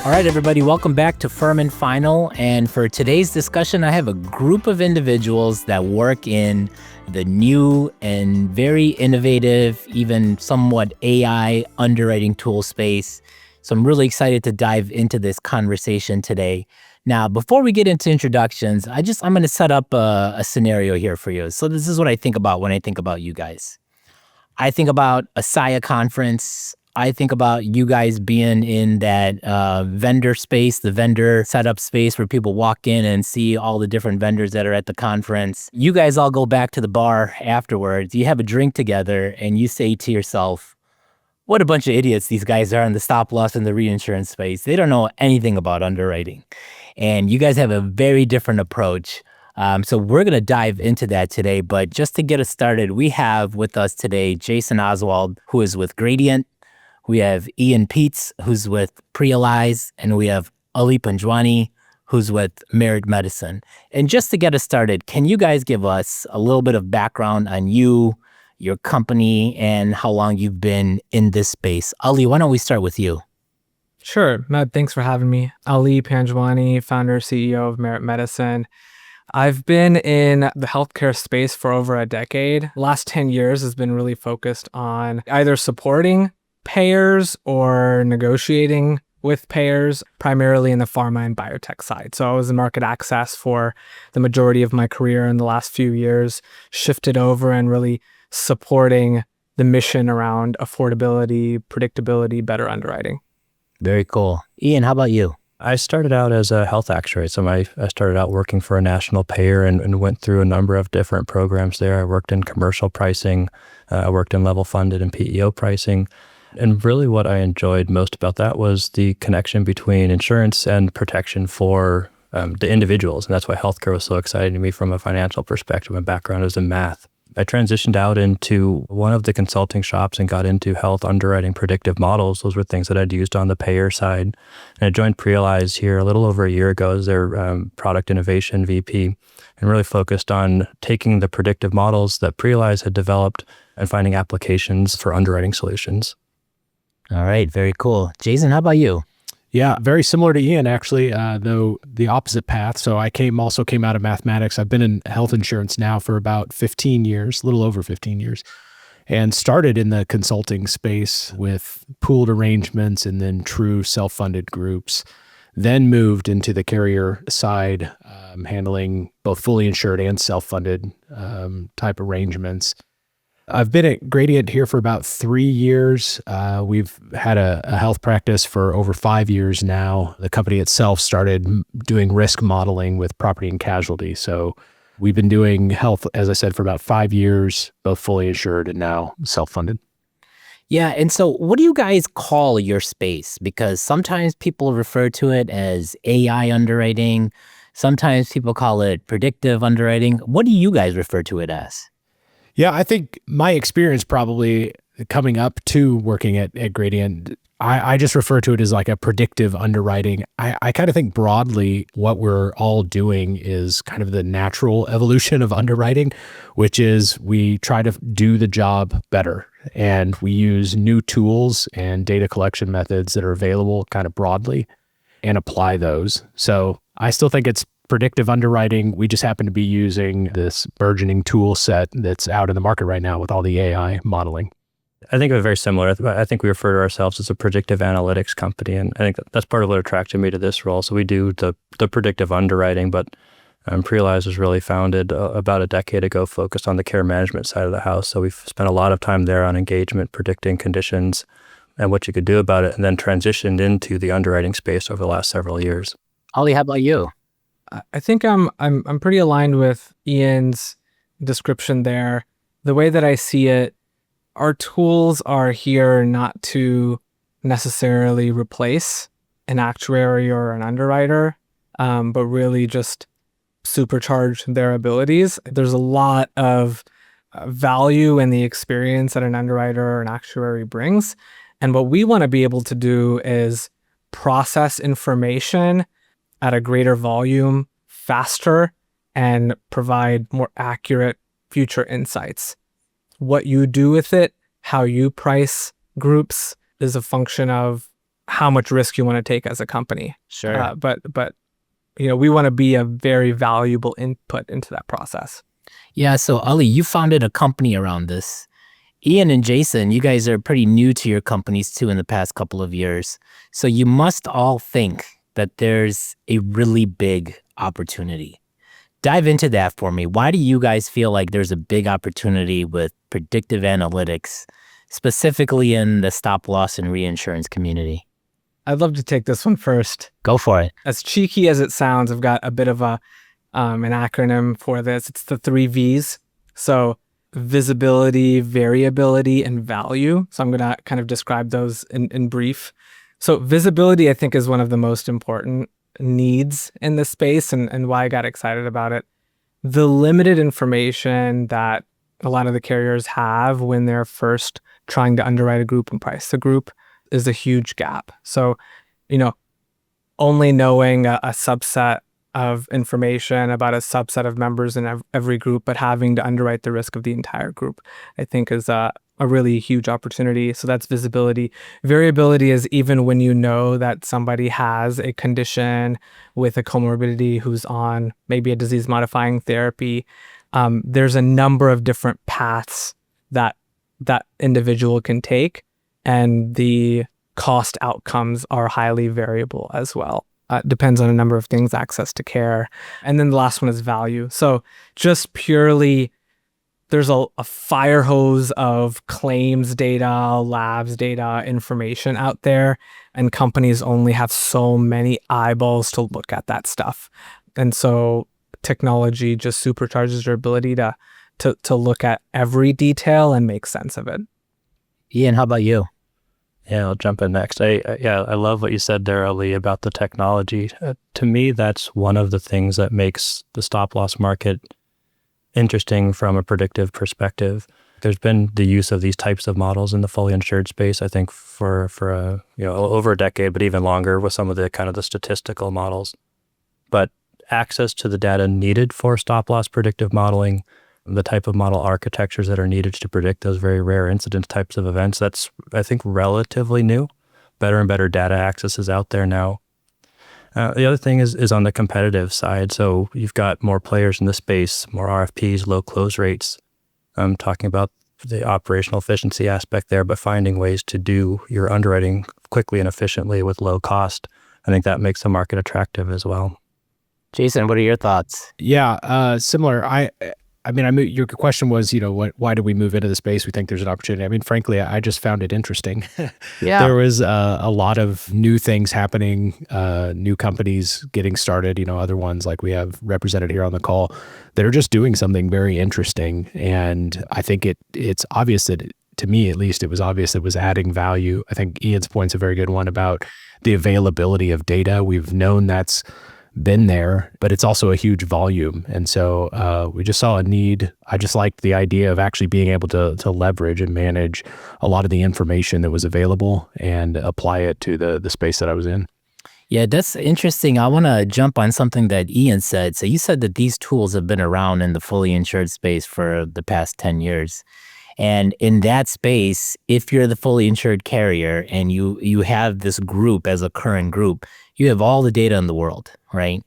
All right, everybody, welcome back to Firm and Final. And for today's discussion, I have a group of individuals that work in the new and very innovative, even somewhat AI underwriting tool space. So I'm really excited to dive into this conversation today. Now, before we get into introductions, I'm going to set up a scenario here for you. So this is what I think about when I think about you guys. I think about a SIA conference. I think about you guys being in that vendor space, the vendor setup space where people walk in and see all the different vendors that are at the conference. You guys all go back to the bar afterwards. You have a drink together and you say to yourself, what a bunch of idiots these guys are in the stop loss and the reinsurance space. They don't know anything about underwriting. And you guys have a very different approach. So we're going to dive into that today. But just to get us started, we have with us today Jason Oswald, who is with Gradient. We have Pietz, who's with Prealize, and we have Ali Panjwani, who's with Merit Medicine. And just to get us started, can you guys give us a little bit of background on you, your company, and how long you've been in this space? Ali, why don't we start with you? Sure. Matt, thanks for having me. Ali Panjwani, founder, CEO of Merit Medicine. I've been in the healthcare space for over a decade. The last 10 years has been really focused on either supporting payers or negotiating with payers, primarily in the pharma and biotech side. So I was in market access for the majority of my career in the last few years, shifted over and really supporting the mission around affordability, predictability, better underwriting. Very cool. Ian, how about you? I started out as a health actuary. So I started out working for a national payer and went through a number of different programs there. I worked in commercial pricing. I worked in level funded and PEO pricing. And really what I enjoyed most about that was the connection between insurance and protection for the individuals. And that's why healthcare was so exciting to me from a financial perspective. My background is in math. I transitioned out into one of the consulting shops and got into health underwriting predictive models. Those were things that I'd used on the payer side. And I joined Prealize here a little over a year ago as their product innovation VP and really focused on taking the predictive models that Prealize had developed and finding applications for underwriting solutions. All right, very cool. Jason, how about you? Yeah, very similar to Ian, actually, though the opposite path. So I also came out of mathematics. I've been in health insurance now for about 15 years, a little over 15 years, and started in the consulting space with pooled arrangements and then true self-funded groups. Then moved into the carrier side, handling both fully insured and self-funded type arrangements. I've been at Gradient here for about 3 years. We've had a health practice for over 5 years now. The company itself started doing risk modeling with property and casualty. So we've been doing health, as I said, for about 5 years, both fully insured and now self-funded. Yeah, and so what do you guys call your space? Because sometimes people refer to it as AI underwriting. Sometimes people call it predictive underwriting. What do you guys refer to it as? Yeah, I think my experience probably coming up to working at Gradient, I just refer to it as like a predictive underwriting. I kind of think broadly what we're all doing is kind of the natural evolution of underwriting, which is we try to do the job better. And we use new tools and data collection methods that are available kind of broadly and apply those. So I still think it's predictive underwriting. We just happen to be using this burgeoning tool set that's out in the market right now with all the AI modeling. I think we're very similar. I think we refer to ourselves as a predictive analytics company. And I think that's part of what attracted me to this role. So we do the predictive underwriting, but Prealize was really founded about a decade ago, focused on the care management side of the house. So we've spent a lot of time there on engagement, predicting conditions and what you could do about it, and then transitioned into the underwriting space over the last several years. Ali, how about you? I think I'm pretty aligned with Ian's description there. The way that I see it, our tools are here not to necessarily replace an actuary or an underwriter, but really just supercharge their abilities. There's a lot of value in the experience that an underwriter or an actuary brings. And what we want to be able to do is process information at a greater volume, faster, and provide more accurate future insights. What you do with it, how you price groups, is a function of how much risk you want to take as a company. Sure. But we want to be a very valuable input into that process. Yeah. So Ali, you founded a company around this. Ian and Jason, you guys are pretty new to your companies too in the past couple of years. So you must all think that there's a really big opportunity. Dive into that for me. Why do you guys feel like there's a big opportunity with predictive analytics, specifically in the stop loss and reinsurance community? I'd love to take this one first. Go for it. As cheeky as it sounds, I've got a bit of an acronym for this. It's the 3 V's. So visibility, variability, and value. So I'm going to kind of describe those in brief. So visibility, I think, is one of the most important needs in this space and why I got excited about it. The limited information that a lot of the carriers have when they're first trying to underwrite a group and price the group is a huge gap. So, only knowing a subset of information about a subset of members in every group, but having to underwrite the risk of the entire group, I think is a really huge opportunity. So that's visibility. Variability is even when you know that somebody has a condition with a comorbidity who's on maybe a disease-modifying therapy, there's a number of different paths that individual can take, and the cost outcomes are highly variable as well. Depends on a number of things, access to care. And then the last one is value. So just purely, there's a fire hose of claims data, labs data, information out there, and companies only have so many eyeballs to look at that stuff. And so technology just supercharges your ability to look at every detail and make sense of it. Ian, how about you? Yeah, I'll jump in next. I love what you said there, Ali, about the technology. To me, that's one of the things that makes the stop loss market interesting from a predictive perspective. There's been the use of these types of models in the fully insured space, I think, for over a decade, but even longer with some of the kind of the statistical models. But access to the data needed for stop loss predictive modeling, the type of model architectures that are needed to predict those very rare incident types of events, that's, I think, relatively new. Better and better data access is out there now. The other thing is on the competitive side. So you've got more players in the space, more RFPs, low close rates. I'm talking about the operational efficiency aspect there, but finding ways to do your underwriting quickly and efficiently with low cost. I think that makes the market attractive as well. Jason, what are your thoughts? Yeah, similar. Your question was, why do we move into the space? We think there's an opportunity. I mean, frankly, I just found it interesting. Yeah. There was a lot of new things happening, new companies getting started, other ones like we have represented here on the call that are just doing something very interesting. And I think it's obvious that, to me at least, it was obvious it was adding value. I think Ian's point's a very good one about the availability of data. We've known that's been there, but it's also a huge volume. And so we just saw a need. I just liked the idea of actually being able to leverage and manage a lot of the information that was available and apply it to the space that I was in. Yeah, that's interesting. I want to jump on something that Ian said. So you said that these tools have been around in the fully insured space for the past 10 years. And in that space, if you're the fully insured carrier and you have this group as a current group, you have all the data in the world, right?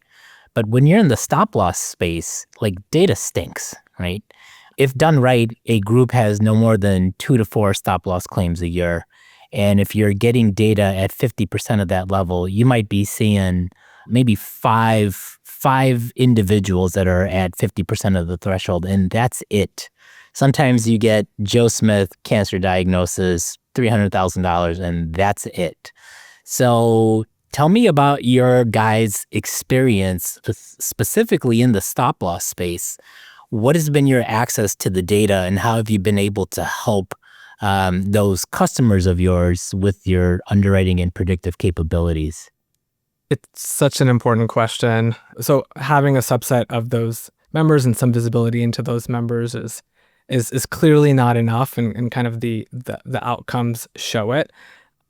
But when you're in the stop loss space, like, data stinks, right? If done right, a group has no more than 2 to 4 stop loss claims a year. And if you're getting data at 50% of that level, you might be seeing maybe five individuals that are at 50% of the threshold, and that's it. Sometimes you get Joe Smith cancer diagnosis, $300,000, and that's it. So tell me about your guys' experience specifically in the stop loss space. What has been your access to the data, and how have you been able to help those customers of yours with your underwriting and predictive capabilities? It's such an important question. So having a subset of those members and some visibility into those members is clearly not enough, and kind of the outcomes show it.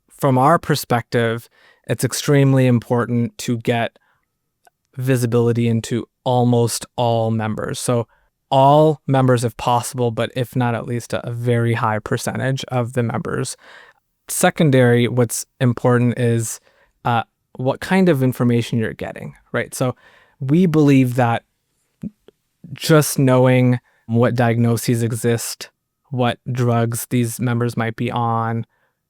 From our perspective, it's extremely important to get visibility into almost all members. So all members if possible, but if not, at least a very high percentage of the members. secondary, what's important is what kind of information you're getting, right? So we believe that just knowing what diagnoses exist, what drugs these members might be on,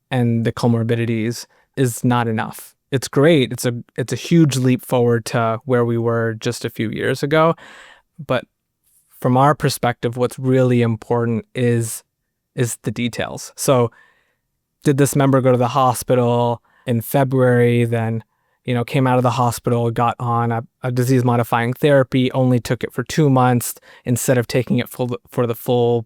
and the comorbidities is not enough. It's great. It's a huge leap forward to where we were just a few years ago. But from our perspective, what's really important is the details. So did this member go to the hospital in February, then came out of the hospital, got on a disease-modifying therapy, only took it for 2 months instead of taking it for the full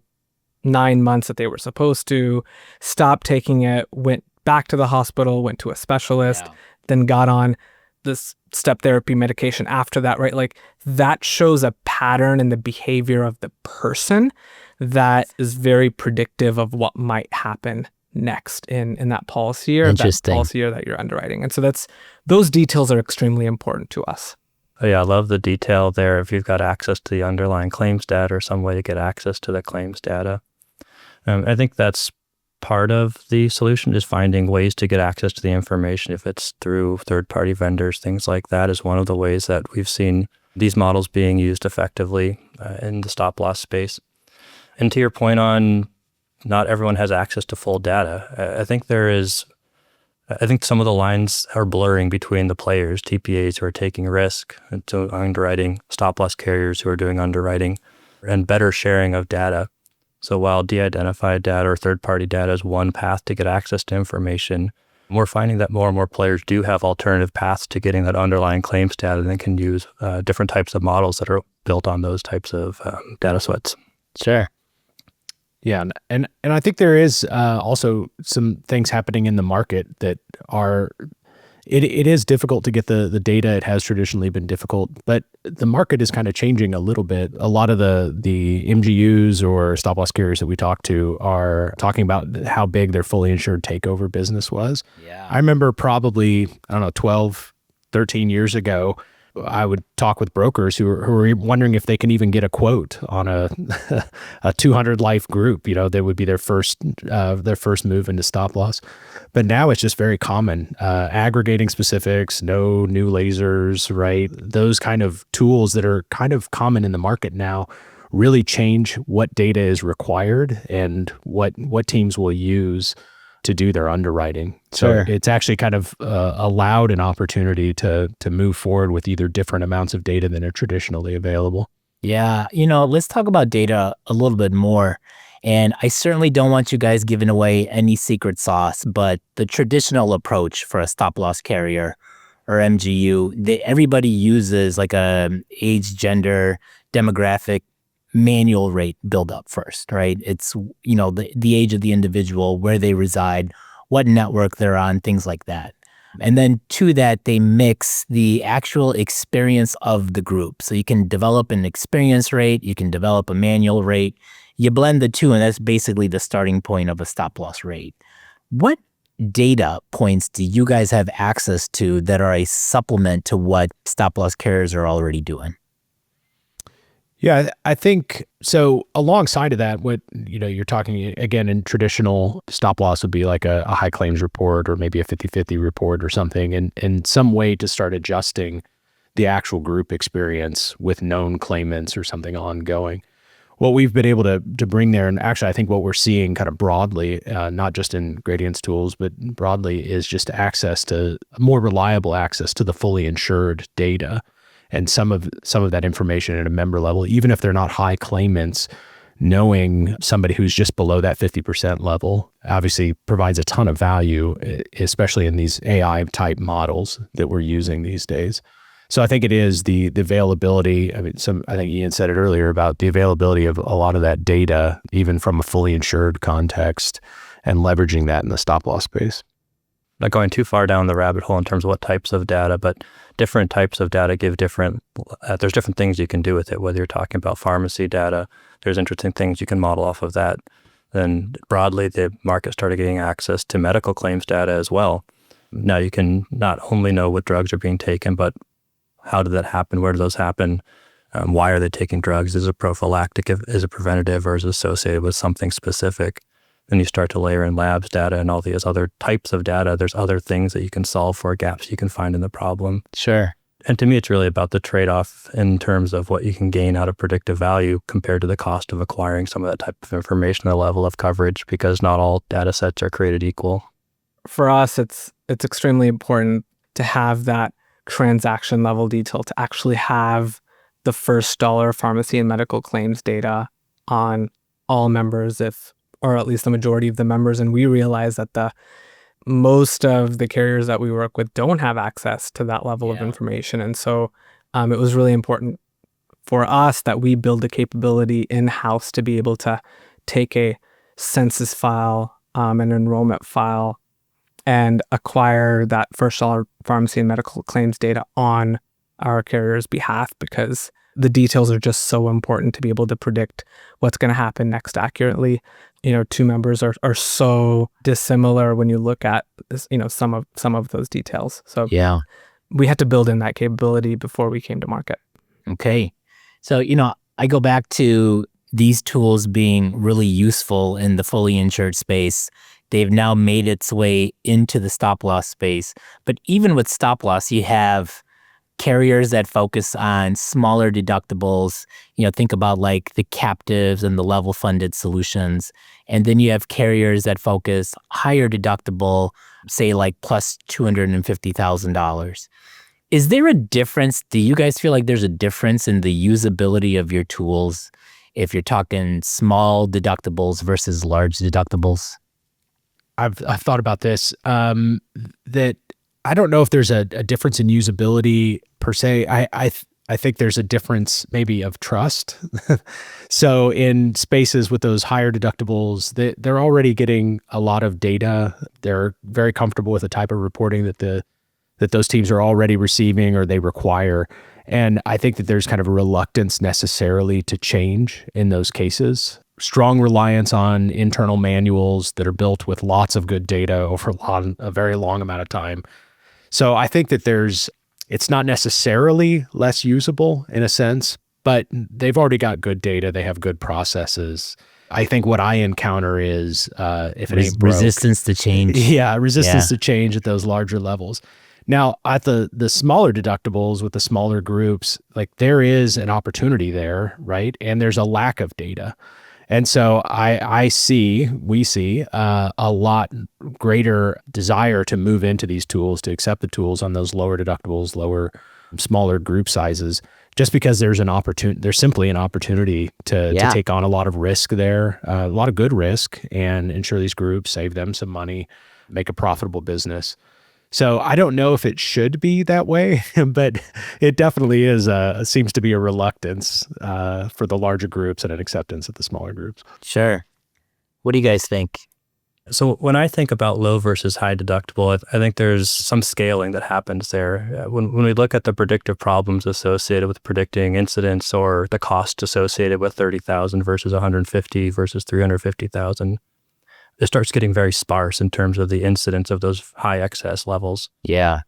9 months that they were supposed to, stopped taking it, went back to the hospital, went to a specialist, then got on this step therapy medication after that, right? Like that shows a pattern in the behavior of the person that is very predictive of what might happen next in that policy year, that you're underwriting. And so those details are extremely important to us. Oh, yeah, I love the detail there. If you've got access to the underlying claims data or some way to get access to the claims data. I think that's part of the solution, is finding ways to get access to the information. If it's through third-party vendors, things like that is one of the ways that we've seen these models being used effectively in the stop-loss space. And to your point on not everyone has access to full data, I think some of the lines are blurring between the players, TPAs who are taking risk, so underwriting, stop-loss carriers who are doing underwriting, and better sharing of data. So while de-identified data or third-party data is one path to get access to information, we're finding that more and more players do have alternative paths to getting that underlying claims data and can use different types of models that are built on those types of data sets. Sure. Yeah, and I think there is also some things happening in the market that are, it is difficult to get the data. It has traditionally been difficult, but the market is kind of changing a little bit. A lot of the MGUs or stop loss carriers that we talk to are talking about how big their fully insured takeover business was. Yeah. I remember probably, 12, 13 years ago, I would talk with brokers who were wondering if they can even get a quote on a 200 life group. That would be their first move into stop loss. But now it's just very common. Aggregating specifics, no new lasers, right? Those kind of tools that are kind of common in the market now really change what data is required and what teams will use to do their underwriting. So Sure. It's actually kind of allowed an opportunity to move forward with either different amounts of data than are traditionally available. Yeah, let's talk about data a little bit more. And I certainly don't want you guys giving away any secret sauce, but the traditional approach for a stop loss carrier or MGU, everybody uses like a age, gender, demographic manual rate build up first, right? It's, the age of the individual, where they reside, what network they're on, things like that. And then to that, they mix the actual experience of the group. So you can develop an experience rate, you can develop a manual rate, you blend the two, and that's basically the starting point of a stop loss rate. What data points do you guys have access to that are a supplement to what stop loss carriers are already doing? Yeah, I think so. Alongside of that, what you're talking again in traditional stop loss would be like a high claims report or maybe a 50/50 report or something, and some way to start adjusting the actual group experience with known claimants or something ongoing. What we've been able to bring there, and actually I think what we're seeing kind of broadly, not just in Gradient's tools, but broadly, is just more reliable access to the fully insured data. And some of that information at a member level, even if they're not high claimants, knowing somebody who's just below that 50% level obviously provides a ton of value, especially in these AI type models that we're using these days. So I think it is the availability. I think Ian said it earlier about the availability of a lot of that data, even from a fully insured context, and leveraging that in the stop loss space. Not going too far down the rabbit hole in terms of what types of data, but different types of data give different, there's different things you can do with it, whether you're talking about pharmacy data, there's interesting things you can model off of that. Then broadly, the market started getting access to medical claims data as well. Now you can not only know what drugs are being taken, but how did that happen? Where do those happen? Why are they taking drugs? Is it prophylactic? Is it preventative, or is it associated with something specific? and you start to layer in labs data and all these other types of data, there's other things that you can solve for, gaps you can find in the problem. Sure. And to me, it's really about the trade-off in terms of what you can gain out of predictive value compared to the cost of acquiring some of that type of information, the level of coverage, because not all data sets are created equal. For us, it's extremely important to have that transaction level detail, to actually have the first dollar pharmacy and medical claims data on all members, or at least the majority of the members. And we realize that most of the carriers that we work with don't have access to that level of information. And so it was really important for us that we build the capability in-house to be able to take a census file, an enrollment file, and acquire that first dollar pharmacy and medical claims data on our carrier's behalf, because the details are just so important to be able to predict what's going to happen next accurately. Two members are so dissimilar when you look at this, some of those details. So we had to build in that capability before we came to market. Okay. So, I go back to these tools being really useful in the fully insured space. They've now made its way into the stop loss space. But even with stop loss, you have carriers that focus on smaller deductibles. Think about like the captives and the level funded solutions. And then you have carriers that focus higher deductible, say like plus $250,000. Is there a difference? Do you guys feel like there's a difference in the usability of your tools if you're talking small deductibles versus large deductibles? I've thought about this, that I don't know if there's a difference in usability per se. I think there's a difference maybe of trust. So in spaces with those higher deductibles, they're already getting a lot of data. They're very comfortable with the type of reporting that those teams are already receiving or they require. And I think that there's kind of a reluctance necessarily to change in those cases. Strong reliance on internal manuals that are built with lots of good data over a very long amount of time. So I think that it's not necessarily less usable in a sense, but they've already got good data. They have good processes. I think what I encounter is if it ain't broke, resistance to change. Resistance to change at those larger levels. Now, at the smaller deductibles with the smaller groups, like there is an opportunity there, right? And there's a lack of data. And so we see a lot greater desire to move into these tools, to accept the tools on those lower deductibles, smaller group sizes, just because there's simply an opportunity to take on a lot of risk there, a lot of good risk, and insure these groups, save them some money, make a profitable business. So I don't know if it should be that way, but it definitely seems to be a reluctance for the larger groups and an acceptance of the smaller groups. Sure. What do you guys think? So when I think about low versus high deductible, I think there's some scaling that happens there. When we look at the predictive problems associated with predicting incidents or the cost associated with 30,000 versus 150 versus 350,000, it starts getting very sparse in terms of the incidence of those high excess levels. Yeah.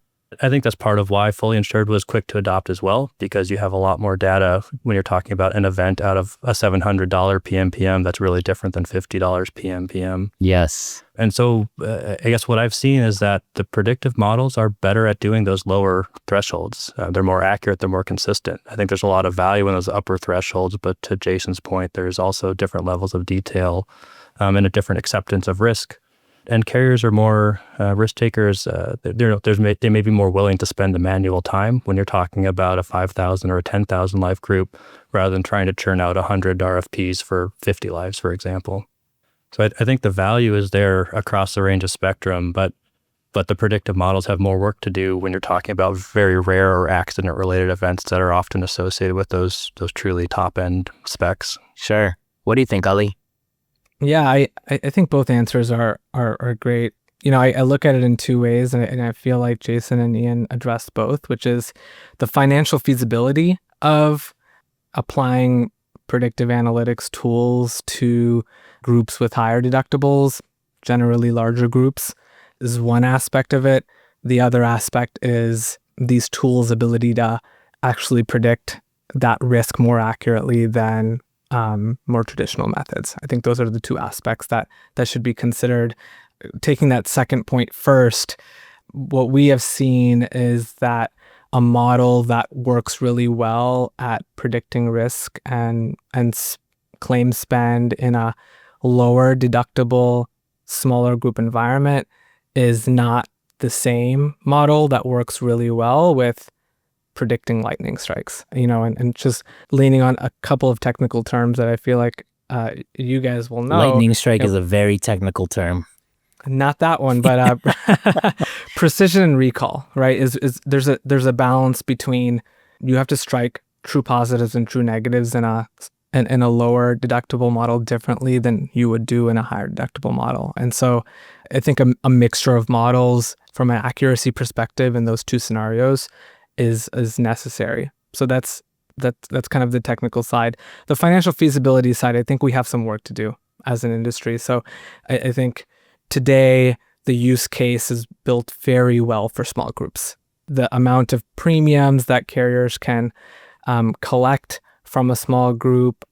I think that's part of why fully insured was quick to adopt as well, because you have a lot more data when you're talking about an event out of a $700 PMPM that's really different than $50 PMPM. Yes. And so I guess what I've seen is that the predictive models are better at doing those lower thresholds. They're more accurate, they're more consistent. I think there's a lot of value in those upper thresholds, but to Jason's point, there's also different levels of detail and a different acceptance of risk. And carriers are more risk takers. They may be more willing to spend the manual time when you're talking about a 5,000 or a 10,000 life group, rather than trying to churn out 100 RFPs for 50 lives, for example. So I think the value is there across the range of spectrum, but the predictive models have more work to do when you're talking about very rare or accident-related events that are often associated with those truly top-end specs. Sure. What do you think, Ali? Yeah, I think both answers are great. I look at it in two ways, and I feel like Jason and Ian addressed both, which is the financial feasibility of applying predictive analytics tools to groups with higher deductibles, generally larger groups, is one aspect of it. The other aspect is these tools' ability to actually predict that risk more accurately than more traditional methods. I think those are the two aspects that should be considered. Taking that second point first, what we have seen is that a model that works really well at predicting risk and claim spend in a lower deductible, smaller group environment is not the same model that works really well with predicting lightning strikes, and just leaning on a couple of technical terms that I feel like you guys will know. Lightning strike is a very technical term. Not that one, but precision and recall, right? Is there's a balance between you have to strike true positives and true negatives in a lower deductible model differently than you would do in a higher deductible model. And so I think a mixture of models from an accuracy perspective in those two scenarios is necessary. So that's kind of the technical side. The financial feasibility side, I think we have some work to do as an industry. So I think today the use case is built very well for small groups. The amount of premiums that carriers can collect from a small group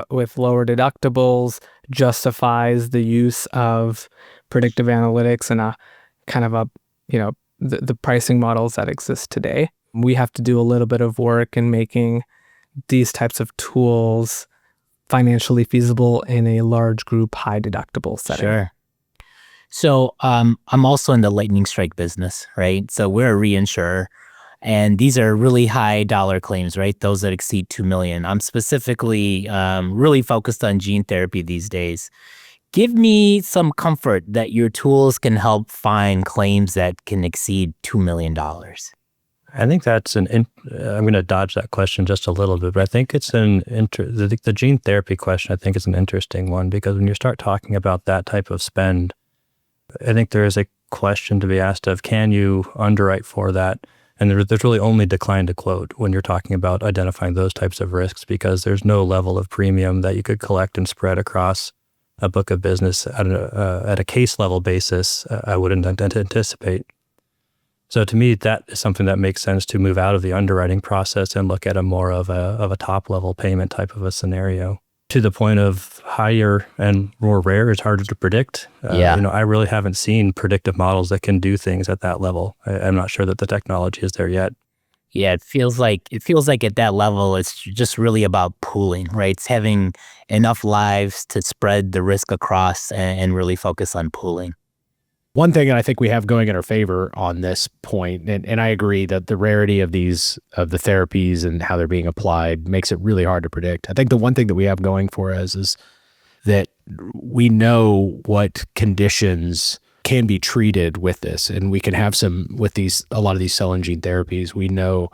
with lower deductibles justifies the use of predictive analytics and a kind of the pricing models that exist today. We have to do a little bit of work in making these types of tools financially feasible in a large group, high deductible setting. Sure. So I'm also in the lightning strike business, right? So we're a reinsurer, and these are really high dollar claims, right? Those that exceed $2 million. I'm specifically really focused on gene therapy these days. Give me some comfort that your tools can help find claims that can exceed $2 million. I think that's I'm going to dodge that question just a little bit, but I think it's the gene therapy question I think is an interesting one, because when you start talking about that type of spend, I think there is a question to be asked of, can you underwrite for that? And there's really only decline to quote when you're talking about identifying those types of risks, because there's no level of premium that you could collect and spread across a book of business at a case level basis. I wouldn't anticipate. So to me, that is something that makes sense to move out of the underwriting process and look at a more of a top level payment type of a scenario. To the point of higher and more rare, it's harder to predict. I really haven't seen predictive models that can do things at that level. I'm not sure that the technology is there yet. Yeah, it feels like at that level, it's just really about pooling, right? It's having enough lives to spread the risk across and really focus on pooling. One thing I think we have going in our favor on this point, and I agree that the rarity of the therapies and how they're being applied makes it really hard to predict. I think the one thing that we have going for us is that we know what conditions can be treated with this, and we can have a lot of these cell and gene therapies. We know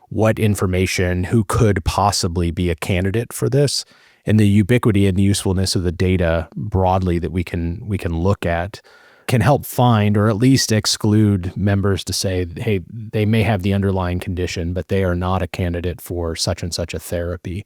what information, who could possibly be a candidate for this, and the ubiquity and the usefulness of the data broadly that we can look at can help find or at least exclude members to say, hey, they may have the underlying condition, but they are not a candidate for such and such a therapy.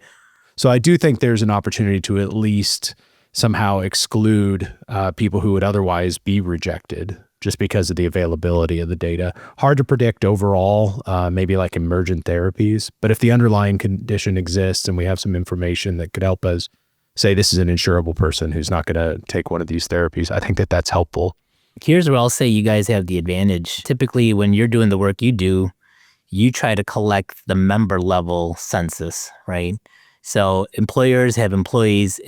So I do think there's an opportunity to at least somehow exclude people who would otherwise be rejected just because of the availability of the data. Hard to predict overall, maybe like emergent therapies, but if the underlying condition exists and we have some information that could help us say this is an insurable person who's not going to take one of these therapies, I think that that's helpful. Here's where I'll say you guys have the advantage. Typically, when you're doing the work you do, you try to collect the member level census, right? So employers have employees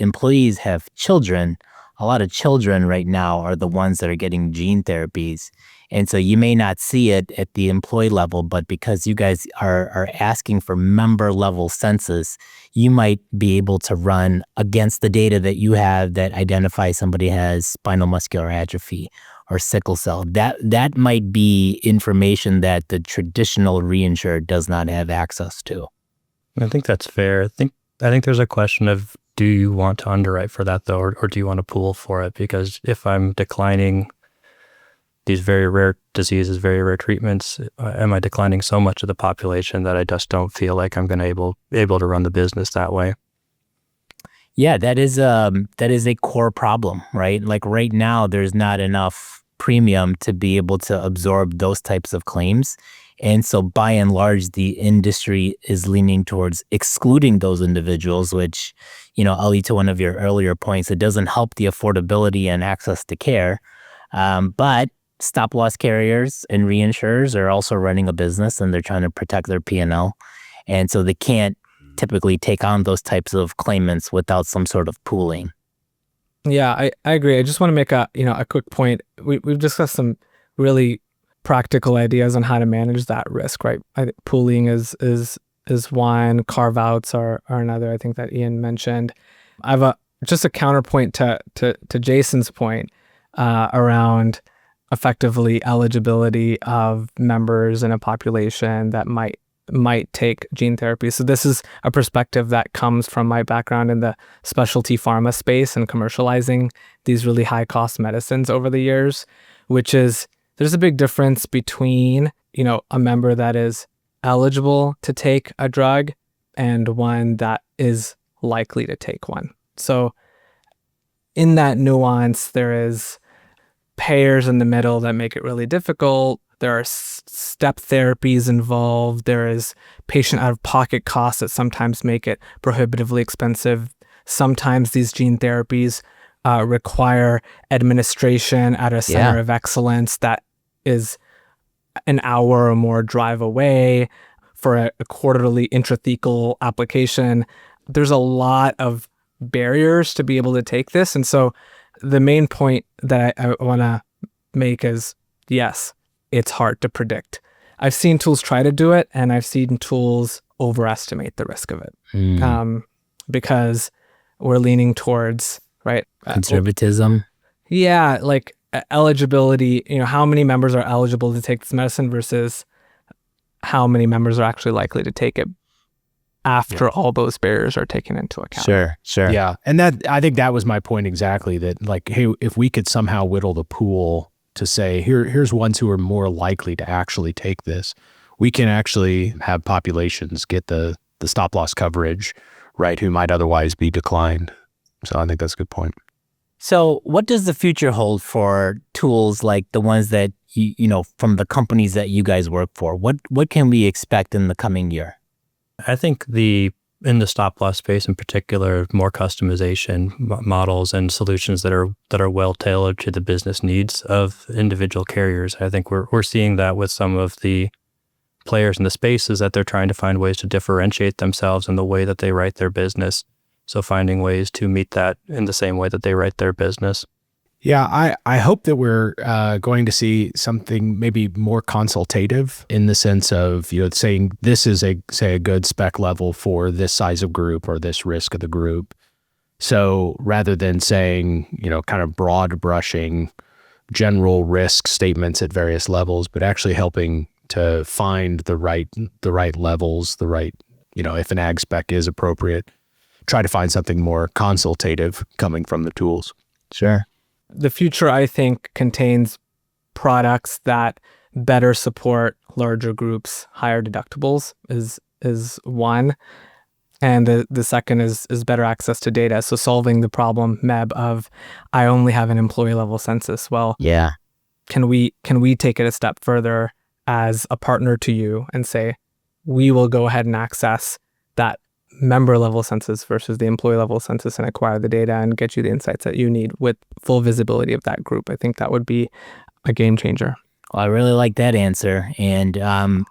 have children. A lot of children right now are the ones that are getting gene therapies. And so you may not see it at the employee level, but because you guys are asking for member level census, you might be able to run against the data that you have that identifies somebody has spinal muscular atrophy or sickle cell. That might be information that the traditional reinsurer does not have access to. I think that's fair. I think there's a question of, do you want to underwrite for that though, or do you want to pool for it? Because if I'm declining these very rare diseases, very rare treatments, am I declining so much of the population that I just don't feel like I'm going to able to run the business that way? Yeah, that is a core problem, right? Like right now, there's not enough premium to be able to absorb those types of claims. And so by and large, the industry is leaning towards excluding those individuals, which, Ali, to one of your earlier points, it doesn't help the affordability and access to care. But stop loss carriers and reinsurers are also running a business and they're trying to protect their P&L. And so they can't typically take on those types of claimants without some sort of pooling. Yeah, I agree. I just want to make a quick point. We've discussed some really practical ideas on how to manage that risk, right? I think pooling is one, carve outs are another. I think that Ian mentioned. I have just a counterpoint to Jason's point around effectively eligibility of members in a population that might take gene therapy. So this is a perspective that comes from my background in the specialty pharma space and commercializing these really high cost medicines over the years, which is there's a big difference between, a member that is eligible to take a drug and one that is likely to take one. So in that nuance, there is payers in the middle that make it really difficult. There are step therapies involved. There is patient out-of-pocket costs that sometimes make it prohibitively expensive. Sometimes these gene therapies require administration at a center of excellence that is an hour or more drive away for a quarterly intrathecal application. There's a lot of barriers to be able to take this. And so the main point that I want to make is, yes, it's hard to predict. I've seen tools try to do it, and I've seen tools overestimate the risk of it because we're leaning towards, right? Conservatism. Yeah, like eligibility, how many members are eligible to take this medicine versus how many members are actually likely to take it after all those barriers are taken into account. Sure. Yeah. And I think that was my point exactly, that like, hey, if we could somehow whittle the pool to say, here's ones who are more likely to actually take this, we can actually have populations get the stop loss coverage, right, who might otherwise be declined. So I think that's a good point. So what does the future hold for tools like the ones that, from the companies that you guys work for? What can we expect in the coming year? I think in the stop loss space in particular, more customization models and solutions that are well tailored to the business needs of individual carriers. I think we're seeing that with some of the players in the space, is that they're trying to find ways to differentiate themselves in the way that they write their business. So finding ways to meet that in the same way that they write their business. Yeah, I hope that we're going to see something maybe more consultative in the sense of, saying this is a good spec level for this size of group or this risk of the group. So rather than saying, kind of broad brushing general risk statements at various levels, but actually helping to find the right levels, the right, if an ag spec is appropriate, try to find something more consultative coming from the tools. Sure. The future, I think, contains products that better support larger groups. Higher deductibles is one. And the second is better access to data. So solving the problem, Meb, of I only have an employee level census. Well, yeah. Can we take it a step further as a partner to you and say, we will go ahead and access that member level census versus the employee level census and acquire the data and get you the insights that you need with full visibility of that group. I think that would be a game changer. Well, I really like that answer. And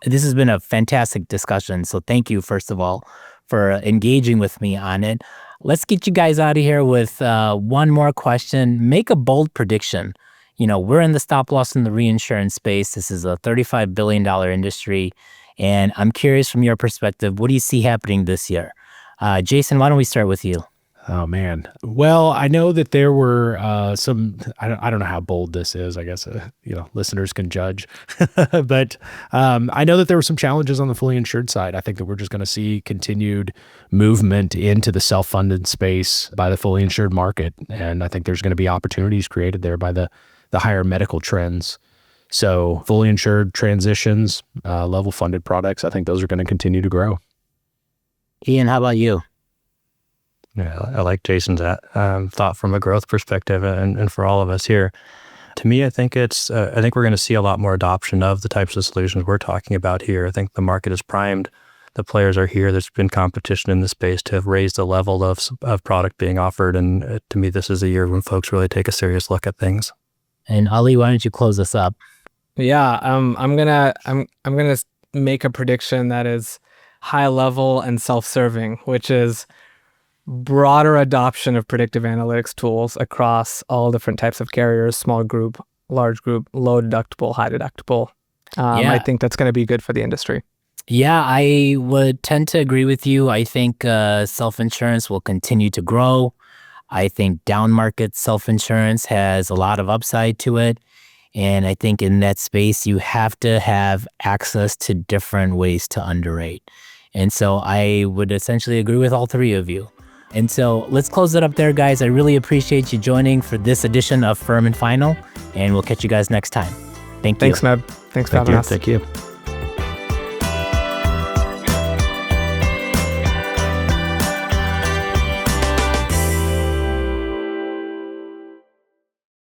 this has been a fantastic discussion. So thank you, first of all, for engaging with me on it. Let's get you guys out of here with one more question. Make a bold prediction. We're in the stop loss and the reinsurance space. This is a $35 billion industry. And I'm curious from your perspective, what do you see happening this year? Jason, why don't we start with you? Oh, man. Well, I know that there were some, I don't know how bold this is. I guess, listeners can judge. But I know that there were some challenges on the fully insured side. I think that we're just going to see continued movement into the self-funded space by the fully insured market. And I think there's going to be opportunities created there by the higher medical trends. So fully insured transitions, level funded products, I think those are going to continue to grow. Ian, how about you? Yeah, I like Jason's thought from a growth perspective and for all of us here. To me, I think I think we're going to see a lot more adoption of the types of solutions we're talking about here. I think the market is primed. The players are here. There's been competition in the space to have raised the level of product being offered. And to me, this is a year when folks really take a serious look at things. And Ali, why don't you close us up? Yeah, I'm gonna make a prediction that is high level and self-serving, which is broader adoption of predictive analytics tools across all different types of carriers, small group, large group, low deductible, high deductible. I think that's going to be good for the industry. Yeah, I would tend to agree with you. I think self-insurance will continue to grow. I think down market self-insurance has a lot of upside to it. And I think in that space, you have to have access to different ways to underwrite. And so I would essentially agree with all three of you. And so let's close it up there, guys. I really appreciate you joining for this edition of Firm and Final, and we'll catch you guys next time. Thank you. Thanks, Meb. Thanks for having us. Thank you.